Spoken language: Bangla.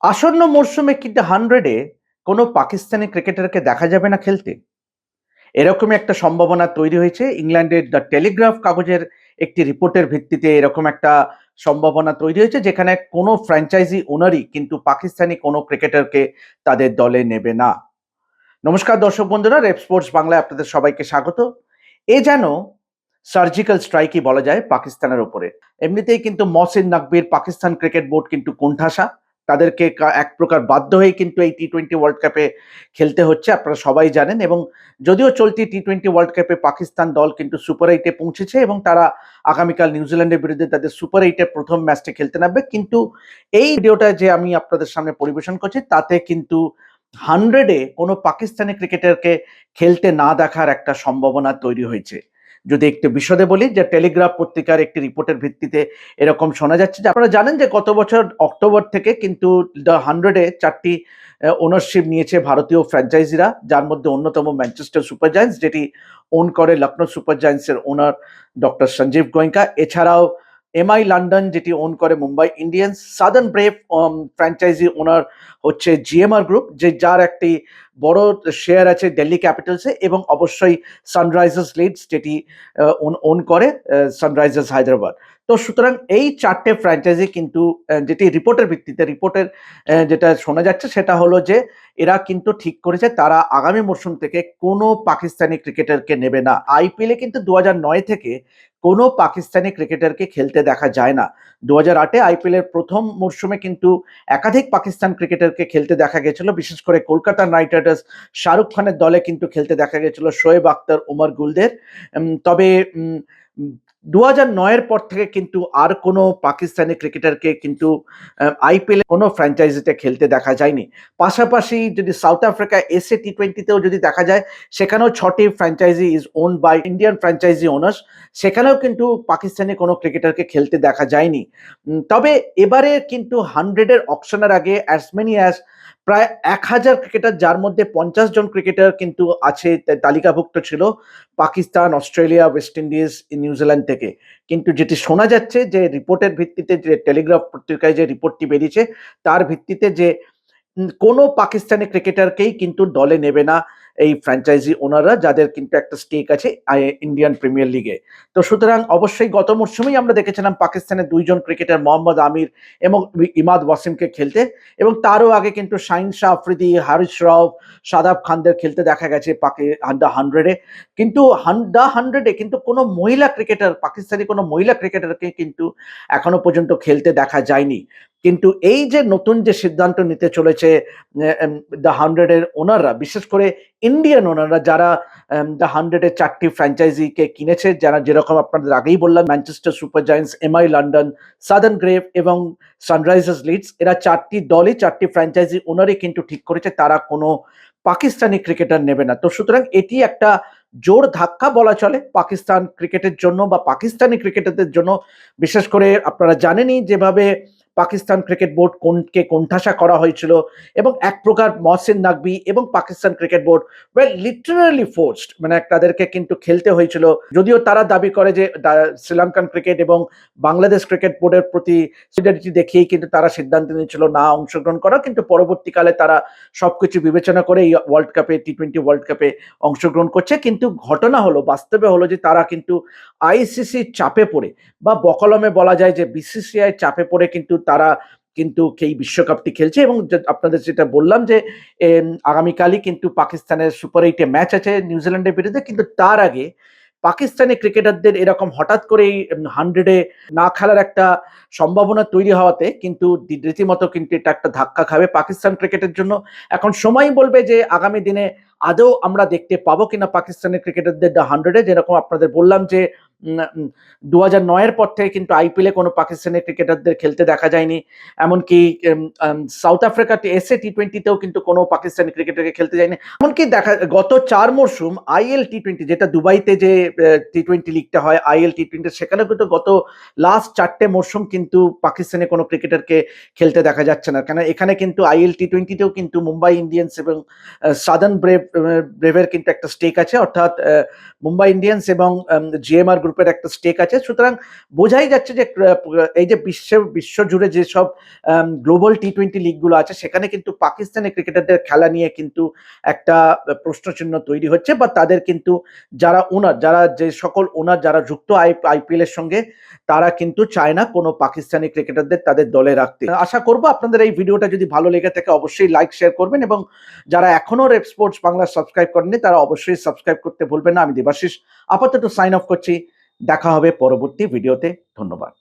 আসন্ন মরশুমে কিন্তু 100-এ কোনো পাকিস্তানি ক্রিকেটারকে দেখা যাবে না খেলতে। এরকমই একটা সম্ভাবনা তৈরি হয়েছে। ইংল্যান্ডের দ্য টেলিগ্রাফ কাগজের একটি রিপোর্টের ভিত্তিতে এরকম একটা সম্ভাবনা তৈরি হয়েছে, যেখানে কোনো ফ্র্যাঞ্চাইজি ওনারই কিন্তু পাকিস্তানি কোনো ক্রিকেটারকে তাদের দলে নেবে না। নমস্কার দর্শক বন্ধুরা, রেপ স্পোর্টস বাংলায় আপনাদের সবাইকে স্বাগত। এ যেন সার্জিক্যাল স্ট্রাইকই বলা যায় পাকিস্তানের উপরে। এমনিতেই কিন্তু মহসিন নকভির পাকিস্তান ক্রিকেট বোর্ড কিন্তু কোণঠাসা। তাদেরকে এক প্রকার বাধ্য হয়ে কিন্তু এই টি-20 ওয়ার্ল্ড কাপে খেলতে হচ্ছে, আপনারা সবাই জানেন। এবং যদিও চলতি টি-20 ওয়ার্ল্ড কাপে পাকিস্তান দল কিন্তু সুপার 8-এ পৌঁছেছে এবং তারা আগামীকাল নিউজিল্যান্ডের বিরুদ্ধে তাদের সুপার 8-এর প্রথম ম্যাচটি খেলতে নামবে। কিন্তু এই ভিডিওটা যে আমি আপনাদের সামনে পরিবেশন করছি, তাতে কিন্তু 100-এ কোনো পাকিস্তানি ক্রিকেটারকে খেলতে না দেখার একটা সম্ভাবনা তৈরি হয়েছে। যদি একটু বিশদে বলি, যে টেলিগ্রাফ পত্রিকার একটি রিপোর্টের ভিত্তিতে এরকম শোনা যাচ্ছে যে আপনারা জানেন যে গত বছর অক্টোবর থেকে কিন্তু দ্য 100-এ 4টি ওনারশিপ নিয়েছে ভারতীয় ফ্র্যাঞ্চাইজিরা, যার মধ্যে অন্যতম ম্যানচেস্টার সুপার জায়ান্টস, যেটি ওন করে লখনৌ সুপার জায়ান্টসের ওনার ডক্টর সঞ্জীব গোয়েঙ্কা। এছাড়াও এমআই লন্ডন, যেটি ওন করে Mumbai Indians. Southern Brave franchise owner হচ্ছে জিএমআর গ্রুপ, যার একটি বড় শেয়ার আছে দিল্লি ক্যাপিটালসে, এবং অবশ্যই সানরাইজার্স লিডস, যেটি ওন করে সানরাইজার্স হায়দ্রাবাদ। তো সুতরাং এই 4টে ফ্র্যাঞ্চাইজি কিন্তু যেটি রিপোর্টের যেটা শোনা যাচ্ছে সেটা হলো যে এরা কিন্তু ঠিক করেছে তারা আগামী মরশুম থেকে কোনো পাকিস্তানি ক্রিকেটারকে নেবে না। আইপিএলে কিন্তু 2009 থেকে কোনো পাকিস্তানি ক্রিকেটারকে খেলতে দেখা যায় না। 2008-এ আইপিএলের প্রথম মরশুমে কিন্তু একাধিক পাকিস্তান ক্রিকেটারকে খেলতে দেখা গেছিল, বিশেষ করে কলকাতা নাইট রাইডার্স শাহরুখ খানের দলে কিন্তু খেলতে দেখা গেছিল শোয়েব আখতার, ওমর গুলদের। তবে 2009-এর পর থেকে কিন্তু আর কোনো পাকিস্তানি ক্রিকেটারকে কিন্তু আইপিএলে কোনো ফ্র্যাঞ্চাইজিতে খেলতে দেখা যায়নি। পাশাপাশি যদি সাউথ আফ্রিকা এসএ টি-20তেও যদি দেখা যায়, সেখানেও 6টি franchise is owned by Indian franchise owners. সেখানেও কিন্তু পাকিস্তানি কোনো ক্রিকেটারকে খেলতে দেখা যায়নি। তবে এবারে কিন্তু 100-এর অকশনের আগে অ্যাজ মেনি অ্যাজ প্রায় 1000 ক্রিকেটার, যার মধ্যে 50 জন ক্রিকেটার কিন্তু আছে তালিকাভুক্ত ছিল Pakistan, Australia, West Indies, New Zealand থেকে। কিন্তু যেটি শোনা যাচ্ছে যে রিপোর্টের ভিত্তিতে, যে টেলিগ্রাফ পত্রিকায় যে রিপোর্টটি বেরিয়েছে তার ভিত্তিতে, যে কোনো পাকিস্তানি ক্রিকেটারকেই কিন্তু দলে নেবে না এই ফ্র্যাঞ্চাইজি ওনাররা, যাদের কিন্তু একটা স্টেক আছে ইন্ডিয়ান প্রিমিয়ার লিগে। তো সুতরাং অবশ্যই গত মরশুমেই আমরা দেখেছিলাম পাকিস্তানের 2 জন ক্রিকেটার মোহাম্মদ আমির এবং ইমাদ ওয়াসিমকে খেলতে, এবং তারও আগে কিন্তু শাহিন শাহ আফ্রিদি, হারিস রাউফ, শাদাব খানদের খেলতে দেখা গেছে দ্য 100-এ। কিন্তু দ্য 100-এ কিন্তু কোনো মহিলা ক্রিকেটার, পাকিস্তানি কোনো মহিলা ক্রিকেটারকে কিন্তু এখনো পর্যন্ত খেলতে দেখা যায়নি। কিন্তু এই যে নতুন যে সিদ্ধান্ত নিতে চলেছে দ্য 100-এর ওনাররা, বিশেষ করে ইন্ডিয়ান ওনাররা, যারা দ্য 100-এর 4টি ফ্র্যাঞ্চাইজিকে কিনেছে, যারা যেরকম আপনাদের আগেই বললাম, Manchester super giants, MI London, southern grave এবং সানরাইজার্স লিডস, এরা 4টি দলই, 4টি ফ্র্যাঞ্চাইজি ওনারই কিন্তু ঠিক করেছে তারা কোনো পাকিস্তানি ক্রিকেটার নেবে না। তো সুতরাং এটি একটা জোর ধাক্কা বলা চলে পাকিস্তান ক্রিকেটের জন্য বা পাকিস্তানি ক্রিকেটারদের জন্য। বিশেষ করে আপনারা জানেনই যেভাবে পাকিস্তান ক্রিকেট বোর্ড কোণঠাসা করা হয়েছিল, এবং এক প্রকার মহসিন নকভি এবং Pakistan cricket board well literally forced, মানে তাদেরকে কিন্তু খেলতে হয়েছিল। যদিও তারা দাবি করে যে শ্রীলঙ্কান ক্রিকেট এবং বাংলাদেশ ক্রিকেট বোর্ডের প্রতি সিডারিটি দেখিয়েই কিন্তু তারা সিদ্ধান্ত নিয়েছিল না অংশগ্রহণ করা, কিন্তু পরবর্তীকালে তারা সবকিছু বিবেচনা করে এই ওয়ার্ল্ড কাপে, টি-20 ওয়ার্ল্ড কাপে অংশগ্রহণ করছে। কিন্তু ঘটনা হলো, বাস্তবে হলো যে তারা কিন্তু আইসিসির চাপে পড়ে, বা বকলমে বলা যায় যে বিসিসিআই চাপে পড়ে কিন্তু তারা কিন্তু এই বিশ্বকাপটি খেলছে। এবং আপনাদের যেটা বললাম যে আগামীকালই কিন্তু পাকিস্তানের সুপার 8-এ ম্যাচ আছে নিউজিল্যান্ডের বিরুদ্ধে। কিন্তু তার আগে পাকিস্তানি ক্রিকেটারদের এরকম হঠাৎ করেই 100-এ না খেলার একটা সম্ভাবনা তৈরি হওয়াতে কিন্তু রীতিমতো কিন্তু এটা একটা ধাক্কা খাবে পাকিস্তান ক্রিকেটের জন্য। এখন সময় বলবে যে আগামী দিনে আদৌ আমরা দেখতে পাবো কিনা পাকিস্তানি ক্রিকেটারদের দ্য 100-এ। যেরকম আপনাদের বললাম যে 2009-এর পর থেকে কিন্তু আইপিএলে কোনো পাকিস্তানি ক্রিকেটারদের খেলতে দেখা যায়নি। এমনকি সাউথ আফ্রিকাতে এসএ টি-20তেও কিন্তু কোনো পাকিস্তানি ক্রিকেটারকে খেলতে যায়নি। এমনকি গত 4 মরশুম আইএল টি-20, যেটা দুবাইতে যে টি-20 লিগটা হয় আইএল টি-20, সেখানেও কিন্তু গত লাস্ট 4টে মরশুম কিন্তু পাকিস্তানি কোনো ক্রিকেটারকে খেলতে দেখা যাচ্ছে না। কেন, এখানে কিন্তু আইএল টি-20তেও কিন্তু মুম্বাই ইন্ডিয়ান্স এবং সাদার্ন ব্রেভের কিন্তু একটা স্টেক আছে, অর্থাৎ মুম্বাই ইন্ডিয়ান্স এবং জিএমআর গ্রুপ গ্রুপের একটা স্টেক আছে। সুতরাং বোঝাই যাচ্ছে যে এই যে বিশ্বজুড়ে যেসব গ্লোবাল টি-20 লিগগুলো আছে সেখানে কিন্তু পাকিস্তানি ক্রিকেটারদের খেলা নিয়ে কিন্তু একটা প্রশ্নচিহ্ন তৈরি হচ্ছে, বা তাদের কিন্তু যে সকল ওনার যারা যুক্ত আইপিএল এর সঙ্গে, তারা কিন্তু চায় না কোনো পাকিস্তানি ক্রিকেটারদের তাদের দলে রাখতে। আশা করব আপনাদের এই ভিডিওটা যদি ভালো লেগে থাকে অবশ্যই লাইক শেয়ার করবেন, এবং যারা এখনো রেপ স্পোর্টস বাংলা সাবস্ক্রাইব করেননি তারা অবশ্যই সাবস্ক্রাইব করতে ভুলবেন না। আমি দেবাশিস আপাতত সাইন অফ করছি। দেখা হবে পরবর্তী ভিডিওতে। ধন্যবাদ।